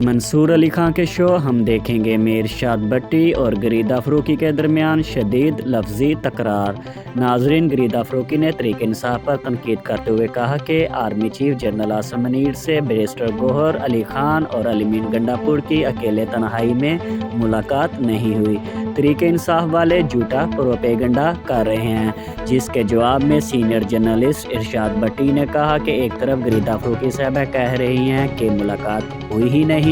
منصور علی خان کے شو ہم دیکھیں گے میں ارشاد بٹی اور گریدہ فروکی کے درمیان شدید لفظی تکرار۔ ناظرین، گریدہ فروکی نے تحریک انصاف پر تنقید کرتے ہوئے کہا کہ army chief general Asim Munir سے بیرسٹر گوہر علی خان اور علمین گنڈا پور کی اکیلے تنہائی میں ملاقات نہیں ہوئی۔ تحریک انصاف والے جھوٹا پروپیگنڈا کر رہے ہیں، جس کے جواب میں سینئر جرنلسٹ ارشاد بٹی نے کہا کہ ایک طرف گریدہ فروکی صاحبہ کہہ رہی ہیں کہ ملاقات ہوئی ہی نہیں،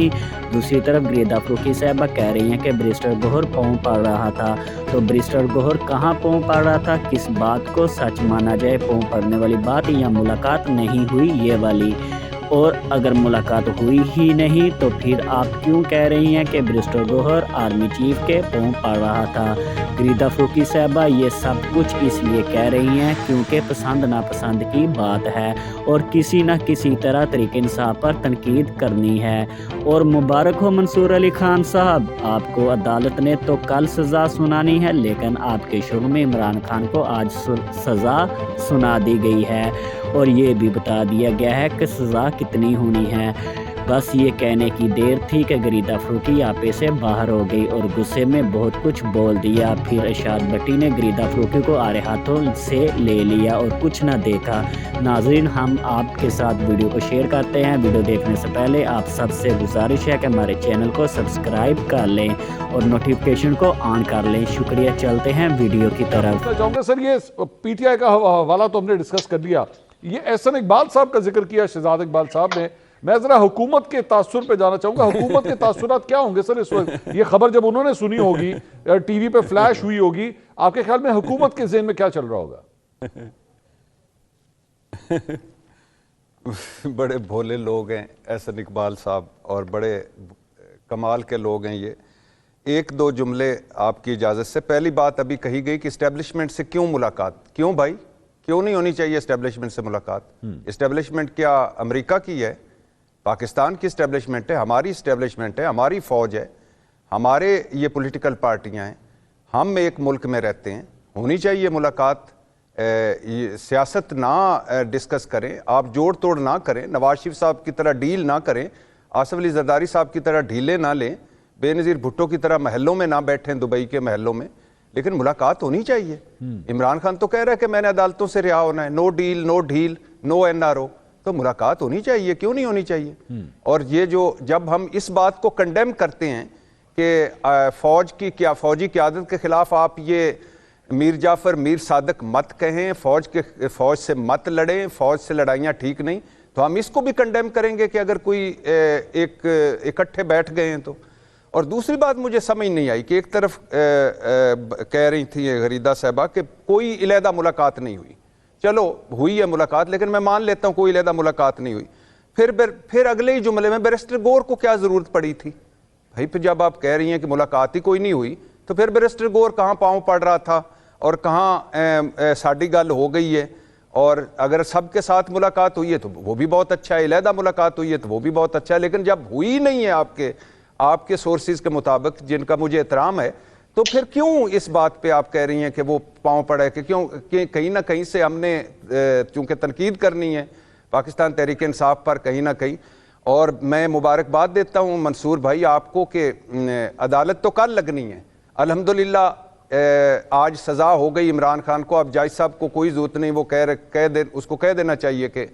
دوسری طرف گریدہ فروکی صاحبہ کہہ رہی ہیں کہ بیرسٹر گوہر پاؤں پڑ رہا تھا۔ تو بیرسٹر گوہر کہاں پاؤں پڑ رہا تھا؟ کس بات کو سچ مانا جائے، پاؤں پڑنے والی بات یا ملاقات نہیں ہوئی یہ والی؟ اور اگر ملاقات ہوئی ہی نہیں تو پھر آپ کیوں کہہ رہی ہیں کہ بیرسٹر گوہر آرمی چیف کے پاؤں پڑ رہا تھا؟ گریدہ فروکی صاحبہ یہ سب کچھ اس لیے کہہ رہی ہیں کیونکہ پسند ناپسند کی بات ہے اور کسی نہ کسی طرح تحریک انصاف پر تنقید کرنی ہے۔ اور مبارک ہو منصور علی خان صاحب، آپ کو عدالت نے تو کل سزا سنانی ہے، لیکن آپ کے شروع میں عمران خان کو آج سزا سنا دی گئی ہے اور یہ بھی بتا دیا گیا ہے کہ سزا کتنی ہونی ہے۔ بس یہ کہنے کی دیر تھی کہ گریدہ فروکی آپے سے باہر ہو گئی اور غصے میں بہت کچھ بول دیا۔ پھر ارشاد بٹی نے گریدہ فروکی کو آڑے ہاتھوں سے لے لیا اور کچھ نہ دیکھا۔ ناظرین، ہم آپ کے ساتھ ویڈیو کو شیئر کرتے ہیں۔ ویڈیو دیکھنے سے پہلے آپ سب سے گزارش ہے کہ ہمارے چینل کو سبسکرائب کر لیں اور نوٹیفیکیشن کو آن کر لیں۔ شکریہ، چلتے ہیں ویڈیو کی طرف۔ چاہوں گا سر، یہ پی ٹی آئی کا حوالہ تو ہم نے ڈسکس کر لیا، یہ احسن اقبال صاحب کا ذکر کیا شہزاد اقبال صاحب نے۔ میں ذرا حکومت کے تاثر پہ جانا چاہوں گا، حکومت کے تاثرات کیا ہوں گے سر اس وقت؟ یہ خبر جب انہوں نے سنی ہوگی، ٹی وی پہ فلیش ہوئی ہوگی، آپ کے خیال میں حکومت کے ذہن میں کیا چل رہا ہوگا؟ بڑے بھولے لوگ ہیں احسن اقبال صاحب اور بڑے کمال کے لوگ ہیں یہ۔ ایک دو جملے آپ کی اجازت سے۔ پہلی بات ابھی کہی گئی کہ اسٹیبلشمنٹ سے کیوں ملاقات؟ کیوں بھائی؟ کیوں نہیں ہونی چاہیے اسٹیبلشمنٹ سے ملاقات؟ اسٹیبلشمنٹ کیا امریکہ کی ہے؟ پاکستان کی اسٹیبلشمنٹ ہے، ہماری اسٹیبلشمنٹ ہے، ہماری فوج ہے، ہمارے یہ پولیٹیکل پارٹیاں ہیں، ہم ایک ملک میں رہتے ہیں، ہونی چاہیے ملاقات۔ سیاست نہ ڈسکس کریں، آپ جوڑ توڑ نہ کریں، نواز شریف صاحب کی طرح ڈیل نہ کریں، آصف علی زرداری صاحب کی طرح ڈھیلے نہ لیں، بے نظیر بھٹو کی طرح محلوں میں نہ بیٹھیں، دبئی کے محلوں میں، لیکن ملاقات ہونی چاہیے۔ عمران خان تو کہہ رہا ہے کہ میں نے عدالتوں سے رہا ہونا ہے، نو ڈیل، نو ڈھیل، نو این آر او، تو ملاقات ہونی چاہیے، کیوں نہیں ہونی چاہیے؟ اور یہ جو جب ہم اس بات کو کنڈیم کرتے ہیں کہ فوجی قیادت کے خلاف آپ یہ میر جعفر، میر صادق مت کہیں، فوج سے مت لڑیں، فوج سے لڑائیاں ٹھیک نہیں، تو ہم اس کو بھی کنڈیم کریں گے کہ اگر کوئی ایک اکٹھے بیٹھ گئے ہیں تو۔ اور دوسری بات مجھے سمجھ نہیں آئی کہ ایک طرف کہہ رہی تھی گریدہ صاحبہ کہ کوئی علیحدہ ملاقات نہیں ہوئی، چلو ہوئی ہے ملاقات، لیکن میں مان لیتا ہوں کوئی علیحدہ ملاقات نہیں ہوئی۔ پھر اگلے ہی جملے میں بیرسٹر گوہر کو کیا ضرورت پڑی تھی؟ بھائی پھر جب آپ کہہ رہی ہیں کہ ملاقات ہی کوئی نہیں ہوئی تو پھر بیرسٹر گوہر کہاں پاؤں پڑ رہا تھا اور کہاں ساڈی گل ہو گئی ہے؟ اور اگر سب کے ساتھ ملاقات ہوئی ہے تو وہ بھی بہت اچھا ہے، علیحدہ ملاقات ہوئی ہے تو وہ بھی بہت اچھا ہے، لیکن جب ہوئی نہیں ہے آپ کے سورسز کے مطابق، جن کا مجھے احترام ہے، تو پھر کیوں اس بات پہ آپ کہہ رہی ہیں کہ وہ پاؤں پڑے؟ کہ کیوں کہ کہیں نہ کہیں سے ہم نے چونکہ تنقید کرنی ہے پاکستان تحریک انصاف پر کہیں نہ کہیں۔ اور میں مبارکباد دیتا ہوں منصور بھائی آپ کو کہ عدالت تو کل لگنی ہے، الحمدللہ آج سزا ہو گئی عمران خان کو۔ اب جج صاحب کو کوئی ضرورت نہیں، وہ اس کو کہہ دینا چاہیے کہ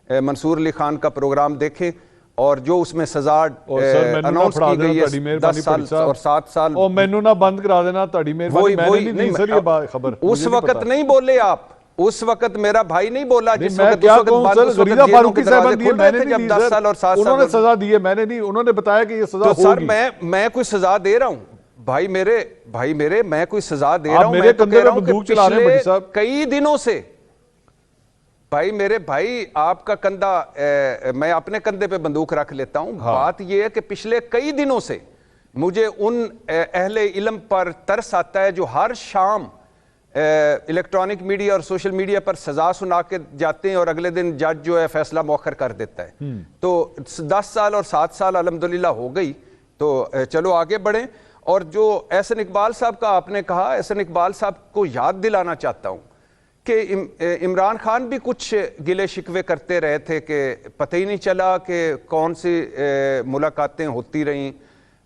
منصور علی خان کا پروگرام دیکھیں، اور جو اس میں سزا اناؤنس کی گئی ہے 10 سال اور 7 سال، اور مینو نہ بند کرا دینا، تاڑی مہربانی، میں نے نہیں دی سر یہ خبر۔ اس وقت نہیں بولے آپ، اس وقت میرا بھائی نہیں بولا جس میں وقت کیا کہوں سر، گریدہ فاروقی صاحبہ دیئے میں نے نہیں دی جب 10 سال اور 7 سال انہوں نے سزا دی ہے، میں نے نہیں، انہوں نے بتایا کہ یہ سزا ہوگی۔ تو سر میں کوئی سزا دے رہا ہوں بھائی میرے میں کوئی سزا دے رہا ہوں، میں تو کہہ رہا ہوں کہ پچھلے کئی دنوں سے بھائی میرے بھائی آپ کا کندھا، میں اپنے کندھے پہ بندوق رکھ لیتا ہوں۔ بات یہ ہے کہ پچھلے کئی دنوں سے مجھے ان اہل علم پر ترس آتا ہے جو ہر شام الیکٹرانک میڈیا اور سوشل میڈیا پر سزا سنا کے جاتے ہیں اور اگلے دن جج جو ہے فیصلہ مؤخر کر دیتا ہے۔ تو 10 سال اور 7 سال الحمدللہ ہو گئی، تو چلو آگے بڑھیں۔ اور جو احسن اقبال صاحب کا آپ نے کہا، احسن اقبال صاحب کو یاد دلانا چاہتا ہوں کہ عمران خان بھی کچھ گلے شکوے کرتے رہے تھے کہ پتہ ہی نہیں چلا کہ کون سی ملاقاتیں ہوتی رہیں.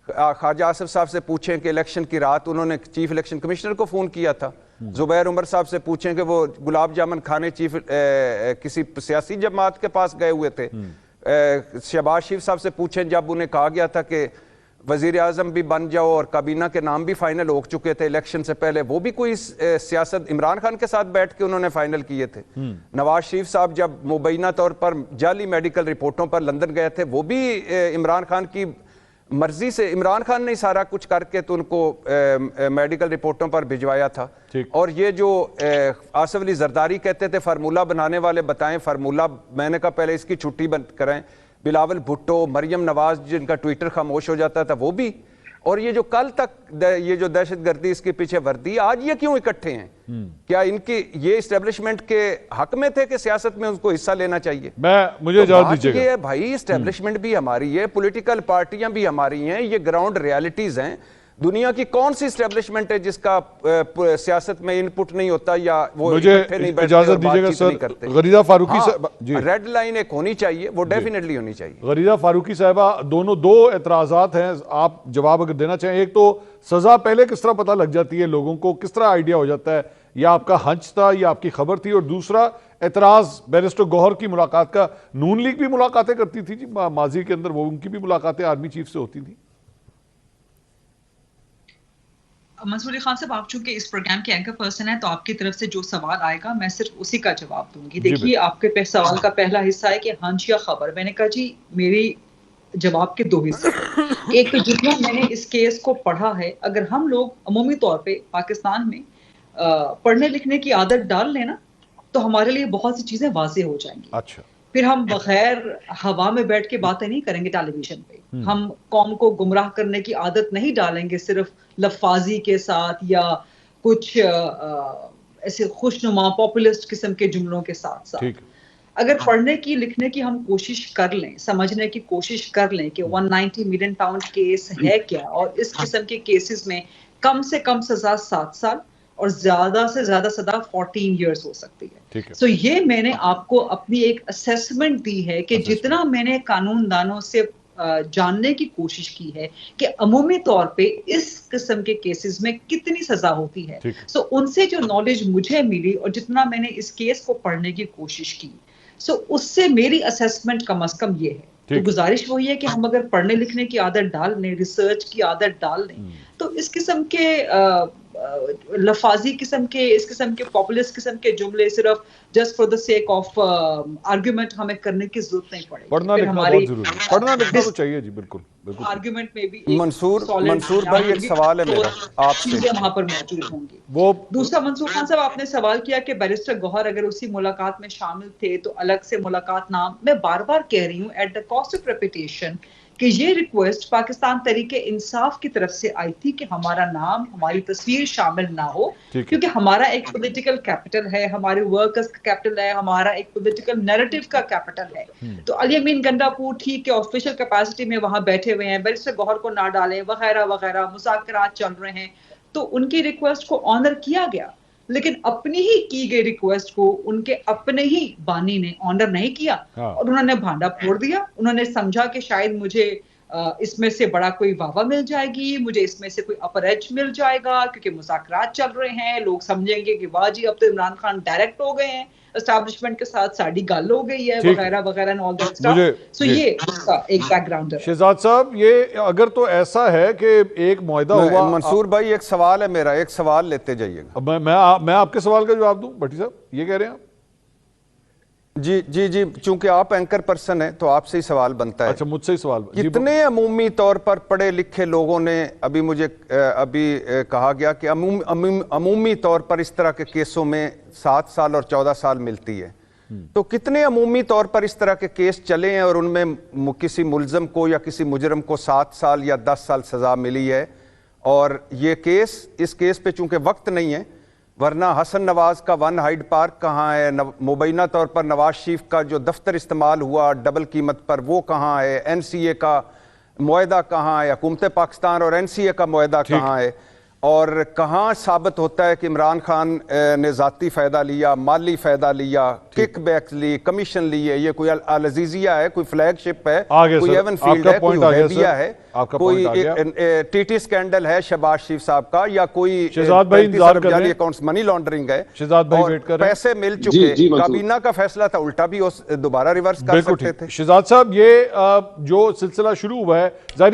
خواجہ آصف صاحب سے پوچھیں کہ الیکشن کی رات انہوں نے چیف الیکشن کمشنر کو فون کیا تھا. زبیر عمر صاحب سے پوچھیں کہ وہ گلاب جامن کھانے کسی سیاسی جماعت کے پاس گئے ہوئے تھے. شہباز شریف صاحب سے پوچھیں جب انہیں کہا گیا تھا کہ وزیر اعظم بھی بن جاؤ اور کابینہ کے نام بھی فائنل ہو چکے تھے الیکشن سے پہلے, وہ بھی کوئی سیاست عمران خان کے ساتھ بیٹھ کے انہوں نے فائنل کیے تھے. نواز شریف صاحب جب مبینہ طور پر جعلی میڈیکل رپورٹوں پر لندن گئے تھے, وہ بھی عمران خان کی مرضی سے, عمران خان نے سارا کچھ کر کے تو ان کو میڈیکل رپورٹوں پر بھجوایا تھا. اور یہ جو آصف علی زرداری کہتے تھے فارمولہ بنانے والے بتائیں فارمولہ, میں نے کہا پہلے اس کی چھٹی بند کریں. بلاول بھٹو, مریم نواز جن کا ٹویٹر خاموش ہو جاتا تھا وہ بھی, اور یہ جو کل تک یہ جو دہشت گردی اس کے پیچھے وردی, آج یہ کیوں اکٹھے ہیں؟ کیا ان کی یہ اسٹیبلشمنٹ کے حق میں تھے کہ سیاست میں ان کو حصہ لینا چاہیے؟ مجھے اجازت دیجیے گا. یہ بھائی اسٹیبلشمنٹ بھی ہماری ہے, پولیٹیکل پارٹیاں بھی ہماری ہیں, یہ گراؤنڈ ریالٹیز ہیں. دنیا کی کون سی اسٹیبلشمنٹ ہے جس کا سیاست میں ان پٹ نہیں ہوتا یا وہ اکٹھے نہیں بیٹھتے اور بات چیت نہیں کرتے؟ غریدہ فاروقی صاحبہ, ریڈ لائن ایک ہونی چاہیے, وہ ڈیفینیٹلی ہونی چاہیے. غریدہ فاروقی صاحبہ, دو اعتراضات ہیں, آپ جواب اگر دینا چاہیں. ایک تو سزا پہلے کس طرح پتہ لگ جاتی ہے لوگوں کو, کس طرح آئیڈیا ہو جاتا ہے, یا آپ کا ہنچ تھا یا آپ کی خبر تھی؟ اور دوسرا اعتراض بیرسٹر گوہر کی ملاقات کا, نون لیگ بھی ملاقاتیں کرتی تھی جی ماضی کے اندر, وہ ان کی بھی ملاقاتیں آرمی چیف سے ہوتی تھیں. منصور علی خان صاحب, آپ چونکہ اس پروگرام کے اینکر پرسن ہیں تو آپ کی طرف سے جو سوال آئے گا میں صرف اسی کا جواب دوں گی. دیکھیے, آپ کے سوال کا پہلا حصہ ہے کہ ہنچ یا خبر. میں نے کہا جی میری جواب کے دو حصے ہیں. ایک تو جتنا میں نے اس کیس کو پڑھا ہے, اگر ہم لوگ عمومی طور پہ پاکستان میں پڑھنے لکھنے کی عادت ڈال لیں نا تو ہمارے لیے بہت سی چیزیں واضح ہو جائیں گی. اچھا, پھر ہم بغیر ہوا میں بیٹھ کے باتیں نہیں کریں گے ٹیلی ویژن پہ. ہم قوم کو گمراہ کرنے کی عادت نہیں ڈالیں گے صرف لفاظی کے ساتھ یا کچھ ایسے خوشنما پاپولسٹ قسم کے جملوں کے ساتھ ساتھ. اگر پڑھنے کی لکھنے کی ہم کوشش کر لیں, سمجھنے کی کوشش کر لیں کہ 190 ملین پاؤنڈ کیس ہے کیا, اور اس قسم کے کیسز میں کم سے کم سزا 7 سال اور زیادہ سے زیادہ سزا 14 ایئرز ہو سکتی ہے. سو یہ میں نے آپ کو اپنی ایک اسیسمنٹ دی ہے کہ جتنا میں نے قانون دانوں سے جاننے کی کوشش کی ہے کہ عمومی طور پہ اس قسم کے کیسز میں کتنی سزا ہوتی ہے, سو ان سے جو نالج مجھے ملی اور جتنا میں نے اس کیس کو پڑھنے کی کوشش کی, سو اس سے میری اسیسمنٹ کم از کم یہ ہے. تو گزارش وہی ہے کہ ہم اگر پڑھنے لکھنے کی عادت ڈال لیں, ریسرچ کی عادت ڈال لیں, تو اس قسم کے لفاظی قسم کے, اس قسم کے پاپولسٹ قسم کے جملے صرف just for the sake of argument ہمیں کرنے کی ضرورت نہیں پڑے گی. پڑھنا لکھنا بہت ضروری ہے, پڑھنا لکھنا تو چاہیے جی, بالکل بالکل. آرگیومنٹ میں بھی منصور بھائی ایک سوال ہے میرا آپ سے, وہاں پر موجود ہوں گی. وہ دوسرا منصور خان صاحب, آپ نے سوال کیا کہ بیرسٹر گوہر اگر اسی ملاقات میں شامل تھے تو الگ سے ملاقات نام. میں بار بار کہہ رہی ہوں at the cost of repetition کہ یہ ریکویسٹ پاکستان تحریک انصاف کی طرف سے آئی تھی کہ ہمارا نام, ہماری تصویر شامل نہ ہو, کیونکہ ہمارا ایک پولیٹیکل کیپٹل ہے, ہمارے ورکرز کا کیپٹل ہے, ہمارا ایک پولیٹیکل نیریٹو کا کیپٹل ہے. تو علی امین گنڈاپور ٹھیک ہے آفیشیل کیپیسٹی میں وہاں بیٹھے ہوئے ہیں, بیرسٹر گوہر کو نہ ڈالیں وغیرہ وغیرہ, مذاکرات چل رہے ہیں, تو ان کی ریکویسٹ کو آنر کیا گیا. لیکن اپنی ہی کی گئی ریکویسٹ کو ان کے اپنے ہی بانی نے آنر نہیں کیا اور انہوں نے بھانڈا پھوڑ دیا. انہوں نے سمجھا کہ شاید مجھے اس میں سے بڑا کوئی واوا مل جائے گی, مجھے اس میں سے کوئی اپر ایج مل جائے گا, کیونکہ مذاکرات چل رہے ہیں, لوگ سمجھیں گے کہ واہ جی اب تو عمران خان ڈائریکٹ ہو گئے ہیں, اسٹیبلشمنٹ کے ساتھ ساڑی گل ہو گئی ہے وغیرہ وغیرہ. سو یہ اس کا ایک بیک گراؤنڈ ہے. شہزاد صاحب, یہ اگر تو ایسا ہے کہ ایک معاہدہ ہوا. منصور بھائی ایک سوال ہے میرا, ایک سوال لیتے جائیے گا. میں آپ کے سوال کا جواب دوں بھٹی صاحب, یہ کہہ رہے ہیں آپ؟ جی جی جی, چونکہ آپ اینکر پرسن ہیں تو آپ سے ہی سوال بنتا ہے. اچھا, مجھ سے ہی سوال. کتنے عمومی طور پر پڑھے لکھے لوگوں نے ابھی مجھے کہا گیا کہ عمومی طور پر اس طرح کے کیسوں میں 7 سال اور 14 سال ملتی ہے, تو کتنے عمومی طور پر اس طرح کے کیس چلے ہیں اور ان میں کسی ملزم کو یا کسی مجرم کو 7 سال یا 10 سال سزا ملی ہے؟ اور یہ کیس, اس کیس پہ چونکہ وقت نہیں ہے, ورنہ حسن نواز کا ون ہائیڈ پارک کہاں ہے, مبینہ طور پر نواز شریف کا جو دفتر استعمال ہوا ڈبل قیمت پر وہ کہاں ہے, این سی اے کا معاہدہ کہاں ہے, حکومت پاکستان اور این سی اے کا معاہدہ کہاں ہے, اور کہاں ثابت ہوتا ہے کہ عمران خان نے ذاتی فائدہ لیا، مالی فائدہ لیا، کک بیک لی، کمیشن لیے؟ یہ کوئی العزیزیہ ہے، کوئی فلیگ شپ ہے، کوئی ایون فیلڈ ہے، کوئی حدیبیہ ہے، کوئی ٹی ٹی سکینڈل ہے شہباز شریف صاحب کا، یا کوئی شہزاد بھائی انتظار کر رہے ہیں، اکاؤنٹس منی لانڈرنگ ہے، شہزاد بھائی اور ویٹ کر رہے ہیں، پیسے مل چکے، کابینہ کا فیصلہ تھا الٹا بھی دوبارہ ریورس کر سکتے تھے۔ شہزاد صاحب یہ جو سلسلہ شروع ہوا ہے ظاہر